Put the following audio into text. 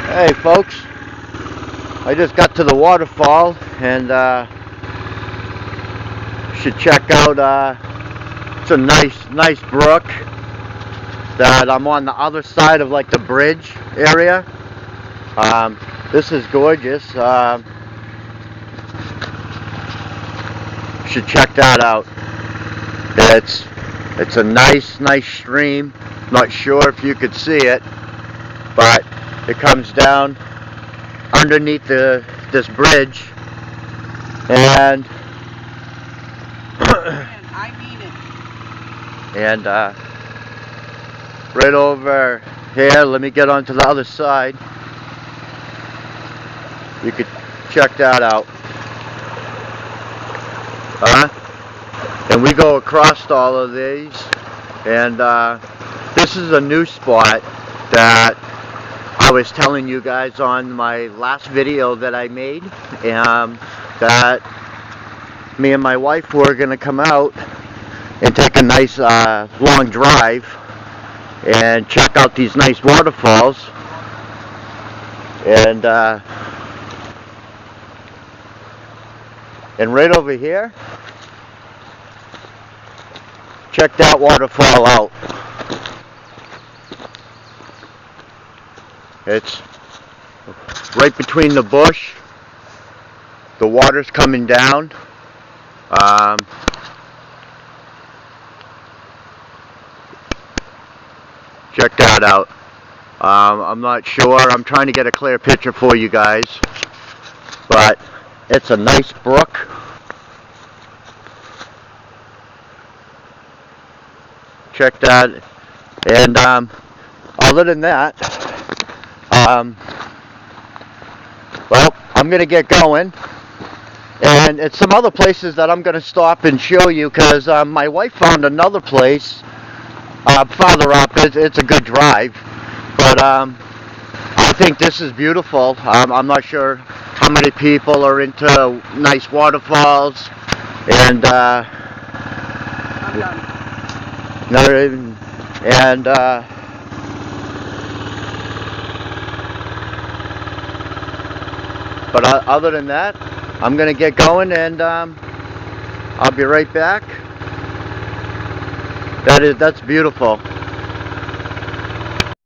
Hey folks, I just got to the waterfall and should check out, it's a nice brook that I'm on the other side of like the bridge area. This is gorgeous. Should check that out. It's a nice stream. Not sure if you could see it, but it comes down underneath this bridge and I mean it. and right over here, let me get onto the other side. You could check that out. And we go across all of these, and this is a new spot that I was telling you guys on my last video that I made, that me and my wife were going to come out and take a nice long drive and check out these nice waterfalls. And right over here, check that waterfall out. It's right between the bush. The water's coming down. Check that out. I'm not sure. I'm trying to get a clear picture for you guys. But it's a nice brook. Check that. And other than that, well, I'm going to get going. And it's some other places that I'm going to stop and show you, because my wife found another place farther up. It's a good drive. But I think this is beautiful. I'm not sure how many people are into nice waterfalls. And I'm done. not even, and but other than that, I'm gonna get going, and I'll be right back. That's beautiful.